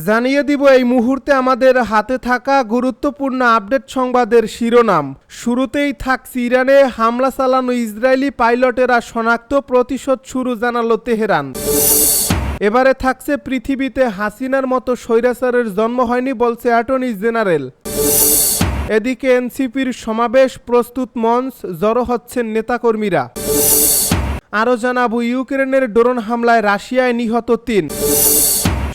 জানিয়ে দিব এই মুহূর্তে আমাদের হাতে থাকা গুরুত্বপূর্ণ আপডেট সংবাদের শিরোনাম। শুরুতেই থাকছে ইরানে হামলা চালানো ইসরায়েলি পাইলটেরা শনাক্ত, প্রতিশোধ শুরু জানালো তেহরান। এবারে থাকছে পৃথিবীতে হাসিনার মতো স্বৈরাচারের জন্ম হয়নি বলছে অ্যাটর্নি জেনারেল। এদিকে এনসিপির সমাবেশ প্রস্তুত মঞ্চ, জড়ো হচ্ছেন নেতাকর্মীরা। আরও জানাবো ইউক্রেনের ড্রোন হামলায় রাশিয়ায় নিহত ৩।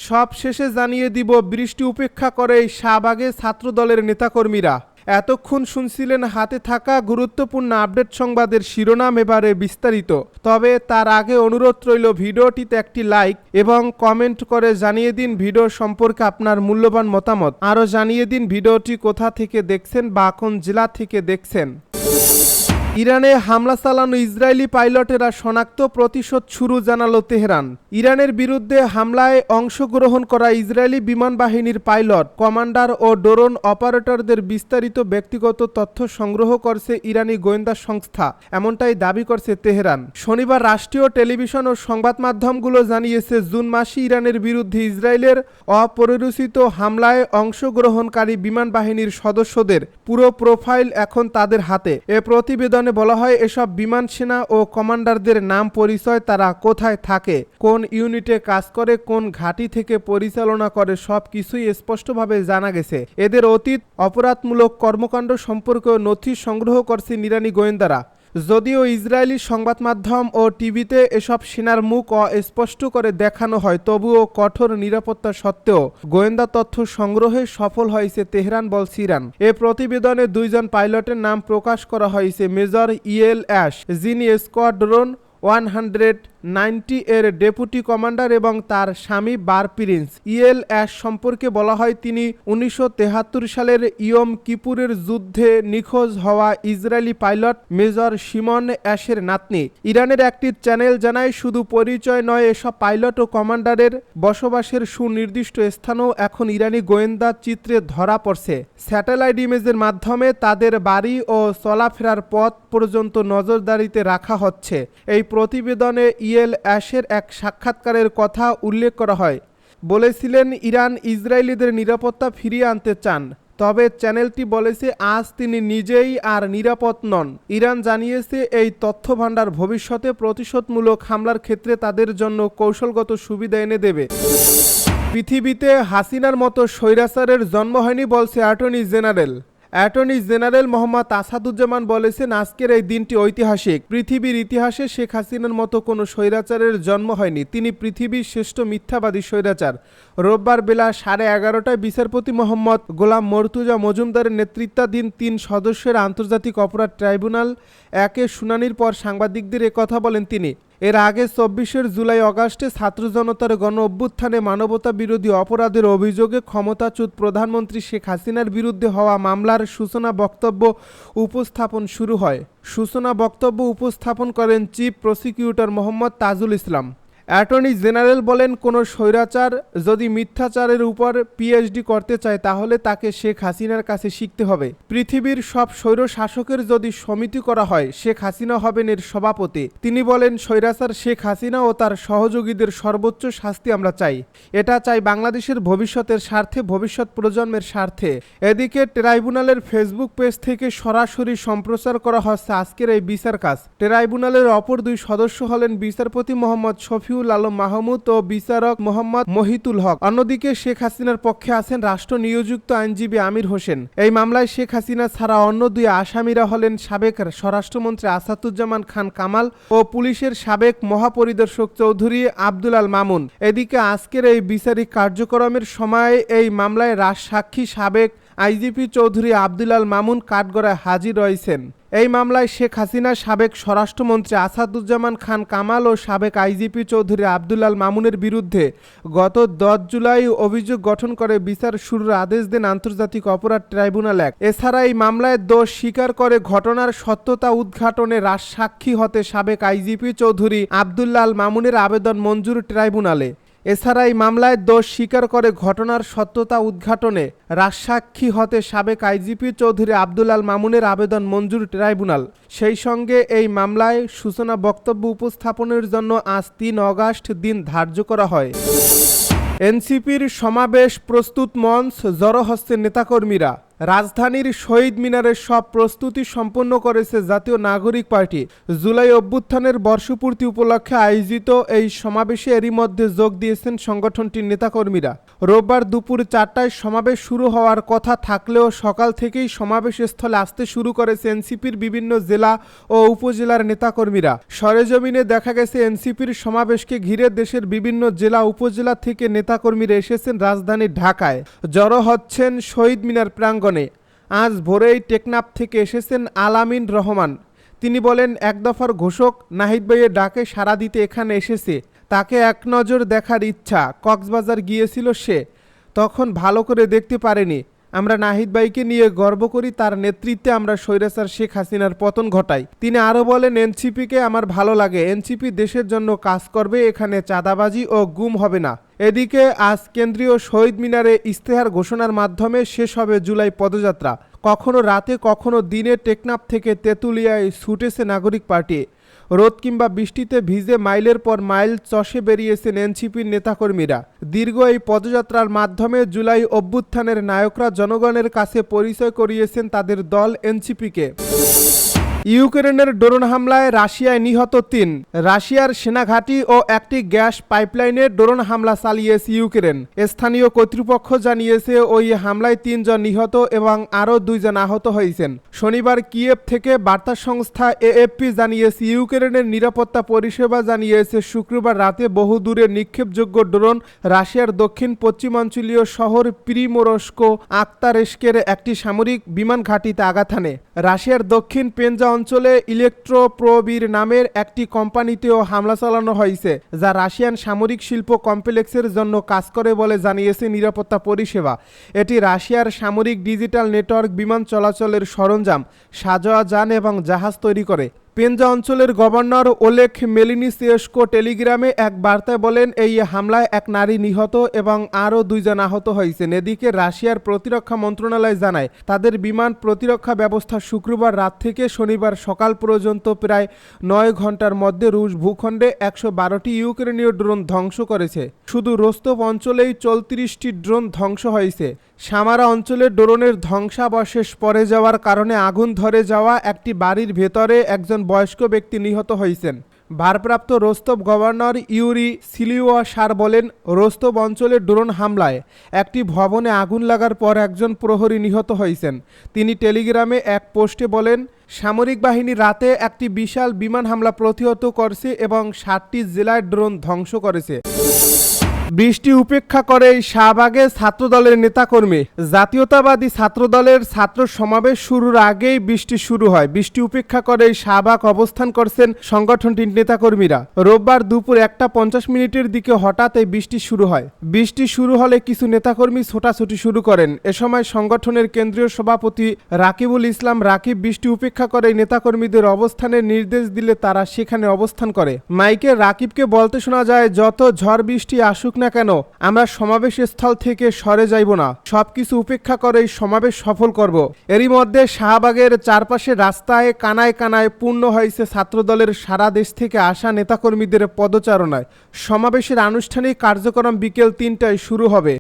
সব শেষে জানিয়ে দিব বৃষ্টি উপেক্ষা করে শাহবাগে ছাত্রদলের নেতাকর্মীরা। এতক্ষণ শুনছিলেন হাতে থাকা গুরুত্বপূর্ণ আপডেট সংবাদের শিরোনাম, এবারে বিস্তারিত। তবে তার আগে অনুরোধ রইল ভিডিওটিতে একটি লাইক এবং কমেন্ট করে জানিয়ে দিন ভিডিও সম্পর্কে আপনার মূল্যবান মতামত। আরও জানিয়ে দিন ভিডিওটি কোথা থেকে দেখছেন বা কোন জেলা থেকে দেখছেন। ইরানে হামলা চালানো ইসরায়েলি পাইলটেরা শনাক্ত, প্রতিশোধ শুরু জানালো তেহরান। ইরানের বিরুদ্ধে হামলায় অংশগ্রহণ করা ইসরায়েলি বিমান বাহিনীর পাইলট, কমান্ডার ও ড্রোন অপারেটরদের বিস্তারিত ব্যক্তিগত তথ্য সংগ্রহ করছে ইরানি গোয়েন্দা সংস্থা, এমনটাই দাবি করছে তেহরান। শনিবার রাষ্ট্রীয় টেলিভিশন ও সংবাদ মাধ্যমগুলো জানিয়েছে জুন মাসে ইরানের বিরুদ্ধে ইসরায়েলের অপরিরোচিত হামলায় অংশগ্রহণকারী বিমান বাহিনীর সদস্যদের পুরো প্রোফাইল এখন তাদের হাতে। এ প্রতিবেদনে বলা হয় এসব বিমান সেনা ও কমান্ডারদের নাম, পরিচয়, তারা কোথায় থাকে, কোন ইউনিটে কাজ করে, কোন ঘাঁটি থেকে পরিচালনা করে, সব কিছুই স্পষ্টভাবে জানা গেছে। এদের অতীত, অপরাধমূলক কর্মকাণ্ড সম্পর্কেও নথি সংগ্রহ করছে ইরানি গোয়েন্দারা। যদিও ইসরায়েলি সংবাদ মাধ্যম ও টিভিতে এসব সেনার মুখ অস্পষ্ট করে দেখানো হয়, তবুও কঠোর নিরাপত্তা সত্ত্বেও গোয়েন্দা তথ্য সংগ্রহে সফল হয়েছে তেহরান, বলছে ইরান। এ প্রতিবেদনে 2 জন পাইলটের নাম প্রকাশ করা হয়েছে। মেজর ইএল অ্যাশ, যিনি স্কোয়াড্রন 190 এর ডেপুটি কমান্ডার, এবং তার স্বামী বার প্রিন্স। ইএল অ্যাশ সম্পর্কে বলা হয় তিনি 1973 সালের ইয়ম কিপুরের যুদ্ধে নিখোঁজ হওয়া ইসরায়েলি পাইলট মেজর শিমন অ্যাশের নাতনি। ইরানের একটি চ্যানেল জানায় শুধু পরিচয় নয়, এসব পাইলট ও কমান্ডারের বসবাসের সুনির্দিষ্ট স্থানও এখন ইরানি গোয়েন্দা চিত্রে ধরা পড়ছে। স্যাটেলাইট ইমেজের মাধ্যমে তাদের বাড়ি ও চলাফেরার পথ পর্যন্ত নজরদারিতে রাখা হচ্ছে। এই প্রতিবেদনে ইএল অ্যাশের এক সাক্ষাৎকারের কথা উল্লেখ করা হয়। বলেছিলেন ইরান ইসরায়েলিদের নিরাপত্তা ফিরিয়ে আনতে চান, তবে চ্যানেলটি বলেছে আজ তিনি নিজেই আর নিরাপদ নন। ইরান জানিয়েছে এই তথ্য ভান্ডার ভবিষ্যতে প্রতিশোধমূলক হামলার ক্ষেত্রে তাদের জন্য কৌশলগত সুবিধা এনে দেবে। পৃথিবীতে হাসিনার মতো স্বৈরাচারের জন্ম হয়নি বলছে attorney general. Attorney general Mohammad Asaduzzaman বলেছেন আজকের এই দিনটি ঐতিহাসিক। পৃথিবীর ইতিহাসে শেখ হাসিনার মতো কোনো স্বৈরাচারের জন্ম হয়নি। তিনি পৃথিবীর শ্রেষ্ঠ মিথ্যাবাদী স্বৈরাচার। রোববার বেলা 11:30টায় বিচারপতি মোহাম্মদ গোলাম মর্তুজা মজুমদারের নেতৃত্বাধীন 3 সদস্যের আন্তর্জাতিক অপরাধ ট্রাইব্যুনাল 1-এর শুনানির পর সাংবাদিকদের একথা বলেন তিনি। এর আগে 24 জুলাই অগাস্টে ছাত্র জনতার গণ অভ্যুত্থানে মানবতা বিরোধী অপরাধের অভিযোগে ক্ষমতাচ্যুত প্রধানমন্ত্রী শেখ হাসিনার বিরুদ্ধে হওয়া মামলার সূচনা বক্তব্য উপস্থাপন শুরু হয়। সূচনা বক্তব্য উপস্থাপন করেন chief prosecutor Mohammad Tajul Islam. Attorney general বলেন, কোনো স্বৈরাচার যদি মিথ্যাচারের উপর পিএইচডি করতে চায় তাহলে তাকে শেখ হাসিনার কাছে শিখতে হবে। পৃথিবীর সব স্বৈর শাসকের যদি সমিতি করা হয়, শেখ হাসিনা হবেন এর সভাপতি। তিনি বলেন, স্বৈরাচার শেখ হাসিনা ও তার সহযোগীদের সর্বোচ্চ শাস্তি আমরা চাই। এটা চাই বাংলাদেশের ভবিষ্যতের স্বার্থে, ভবিষ্যৎ প্রজন্মের স্বার্থে। এদিকে ট্রাইব্যুনালের ফেসবুক পেজ থেকে সরাসরি সম্প্রচার করা হচ্ছে আজকের এই বিচার কাজ। ট্রাইব্যুনালের অপর 2 সদস্য হলেন বিচারপতি মোহাম্মদ শফিউল আলম মাহমুদ ও বিচারক মোহাম্মদ মহিতুল হক। অন্যদিকে শেখ হাসিনার পক্ষে আছেন রাষ্ট্র নিয়োজিত আইনজীবী আমির হোসেন। এই মামলায় শেখ হাসিনা ছাড়া অন্য 2 আসামিরা হলেন সাবেক স্বরাষ্ট্রমন্ত্রী আসাদুজ্জামান খান কামাল ও পুলিশের সাবেক মহাপরিদর্শক চৌধুরী আব্দুল আল মামুন। এদিকে আজকের এই বিচারিক কার্যক্রমের সময় এই মামলায় রাজসাক্ষী সাবেক আইজিপি চৌধুরী আব্দুল আল মামুন কাঠগড়ায় হাজির রয়েছেন। এই মামলায় শেখ হাসিনা, সাবেক স্বরাষ্ট্রমন্ত্রী আসাদুজ্জামান খান কামাল ও সাবেক আইজিপি চৌধুরী আব্দুল আল মামুনের বিরুদ্ধে গত 10 জুলাই অভিযোগ গঠন করে বিচার শুরুর আদেশ দেন আন্তর্জাতিক অপরাধ ট্রাইব্যুনাল 1। এছাড়া এই মামলায় দোষ স্বীকার করে ঘটনার সত্যতা উদ্ঘাটনে রাজসাক্ষী হতে সাবেক আইজিপি চৌধুরী আব্দুল আল মামুনের আবেদন মঞ্জুর ট্রাইব্যুনালে। এছাড়া এই মামলায় দোষ স্বীকার করে ঘটনার সত্যতা উদ্ঘাটনে রাজসাক্ষী হতে সাবেক আইজিপি চৌধুরী আব্দুল আল মামুনের আবেদন মঞ্জুর ট্রাইব্যুনাল। সেই সঙ্গে এই মামলায় সূচনা বক্তব্য উপস্থাপনের জন্য আজ 3 অগাস্ট দিন ধার্য করা হয়। এনসিপির সমাবেশ প্রস্তুত মঞ্চ, জড়ো হচ্ছে নেতাকর্মীরা। রাজধানীর শহীদ মিনারের সব প্রস্তুতি সম্পন্ন করেছে জাতীয় নাগরিক পার্টি। জুলাই অভ্যুত্থানের বর্ষপূর্তি উপলক্ষে আয়োজিত এই সমাবেশে এরই মধ্যে যোগ দিয়েছেন সংগঠনটির নেতাকর্মীরা। রোববার দুপুর 4টায় সমাবেশ শুরু হওয়ার কথা থাকলেও সকাল থেকেই সমাবেশ স্থলে আসতে শুরু করেছে এনসিপির বিভিন্ন জেলা ও উপজেলার নেতাকর্মীরা। সরেজমিনে দেখা গেছে এনসিপির সমাবেশকে ঘিরে দেশের বিভিন্ন জেলা উপজেলা থেকে নেতাকর্মীরা এসেছেন রাজধানী ঢাকায়। জড়ো হচ্ছেন শহীদ মিনার প্রাঙ্গণে। আজ ভোরেই টেকনাফ থেকে এসেছেন আলামিন রহমান। তিনি বলেন, এক দফার ঘোষক নাহিদ ভাইয়ের ডাকে সাড়া দিতে এখানে এসেছে। তাকে এক নজর দেখার ইচ্ছা। কক্সবাজার গিয়েছিল সে, তখন ভালো করে দেখতে পারেনি। আমরা নাহিদ ভাইকে নিয়ে গর্ব করি, তার নেতৃত্বে আমরা স্বৈরাচার শেখ হাসিনার পতন ঘটাই। তিনি আরও বলেন, এনসিপিকে আমার ভালো লাগে। এনসিপি দেশের জন্য কাজ করবে, এখানে চাঁদাবাজি ও গুম হবে না। এদিকে আজ কেন্দ্রীয় শহীদ মিনারে ইশতেহার ঘোষণার মাধ্যমে শেষ হবে জুলাই পদযাত্রা। কখনো রাতে কখনো দিনে টেকনাফ থেকে তেঁতুলিয়ায় ছুটেছে নাগরিক পার্টি। রোদ কিংবা বৃষ্টিতে ভিজে মাইলের পর মাইল চষে বেরিয়েছেন এনসিপির নেতাকর্মীরা। দীর্ঘ এই পদযাত্রার মাধ্যমে জুলাই অভ্যুত্থানের নায়করা জনগণের কাছে পরিচয় করিয়েছেন তাদের দল এনসিপিকে। ইউক্রেনের ড্রোন হামলায় রাশিয়ায় নিহত 3। রাশিয়ার সেনাঘাঁটি ও একটি গ্যাস পাইপলাইনে ড্রোন হামলা চালিয়েছে ইউক্রেন। স্থানীয় কর্তৃপক্ষ জানিয়েছে ওই হামলায় 3 জন নিহত এবং আরও 2 জন আহত হয়েছেন। শনিবার কিয়েভ থেকে বার্তা সংস্থা এএফপি জানিয়েছে, ইউক্রেনের নিরাপত্তা পরিষেবা জানিয়েছে শুক্রবার রাতে বহু দূরে নিক্ষেপযোগ্য ড্রোন রাশিয়ার দক্ষিণ পশ্চিমাঞ্চলীয় শহর প্রিমোরস্কো আক্তারেস্কের একটি সামরিক বিমান ঘাঁটিতে আঘাত হানে। রাশিয়ার দক্ষিণ পেনজা অঞ্চলে ইলেকট্রোপ্রোবির নামের একটি কোম্পানিতেও হামলা চালানো হয়েছে, যা রাশিয়ান সামরিক শিল্প কমপ্লেক্সের জন্য কাজ করে বলে জানিয়েছে নিরাপত্তা পরিষেবা। এটি রাশিয়ার সামরিক ডিজিটাল নেটওয়ার্ক, বিমান চলাচলের সরঞ্জাম, সাঁজোয়া যান এবং জাহাজ তৈরি করে। পেনজা অঞ্চলের গভর্নর ওলেখ মেলিনিসেস্কো টেলিগ্রামে এক বার্তায় বলেন, এই হামলায় এক নারী নিহত এবং আরও 2 জন আহত হয়েছেন। এদিকে রাশিয়ার প্রতিরক্ষা মন্ত্রণালয় জানায়, তাদের বিমান প্রতিরক্ষা ব্যবস্থা শুক্রবার রাত থেকে শনিবার সকাল পর্যন্ত প্রায় 9 ঘন্টার মধ্যে রুশ ভূখণ্ডে 112টি ইউক্রেনীয় ড্রোন ধ্বংস করেছে। শুধু রোস্তভ অঞ্চলেই 34টি ড্রোন ধ্বংস হয়েছে। সামারা অঞ্চলে ড্রোনের ধ্বংসাবশেষ পড়ে যাওয়ার কারণে আগুন ধরে যাওয়া একটি বাড়ির ভেতরে একজন বয়স্ক ব্যক্তি নিহত হয়েছেন। ভারপ্রাপ্ত রোস্তভ গভর্নর ইউরি সিলিওয়াসার বলেন, রোস্তভ অঞ্চলে ড্রোন হামলায় একটি ভবনে আগুন লাগার পর একজন প্রহরী নিহত হয়েছেন। তিনি টেলিগ্রামে এক পোস্টে বলেন, সামরিক বাহিনী রাতে একটি বিশাল বিমান হামলা প্রতিহত করছে এবং 7টি জেলায় ড্রোন ধ্বংস করেছে। বৃষ্টি উপেক্ষা করে শাহবাগে ছাত্রদলের নেতাকর্মী। জাতীয়তাবাদী ছাত্রদলের ছাত্র সমাবেশ শুরুর আগেই বৃষ্টি শুরু হয়। বৃষ্টি উপেক্ষা করে শাহবাগ অবস্থান করছেন সংগঠনটির নেতাকর্মীরা। রোববার দুপুর 1:50 দিকে হঠাৎ এই বৃষ্টি শুরু হয়। বৃষ্টি শুরু হলে কিছু নেতাকর্মী ছোটাছুটি শুরু করেন। এ সময় সংগঠনের কেন্দ্রীয় সভাপতি রাকিবুল ইসলাম রাকিব বৃষ্টি উপেক্ষা করে নেতাকর্মীদের অবস্থানের নির্দেশ দিলে তারা সেখানে অবস্থান করে। মাইকে রাকিবকে বলতে শোনা যায়, যত ঝড় বৃষ্টি আসুক না কেন, আমরা সমাবেশ স্থল থেকে সরে যাইব না। সবকিছু উপেক্ষা করে সমাবেশ সফল করব। এরই মধ্যে শাহবাগের চারপাশে রাস্তায় কানায় কানায় পূর্ণ হয়েছে ছাত্রদলের সারা দেশ থেকে আসা নেতাকর্মীদের পদচারণায়। সমাবেশের আনুষ্ঠানিক কার্যক্রম বিকেল 3টায় শুরু হবে।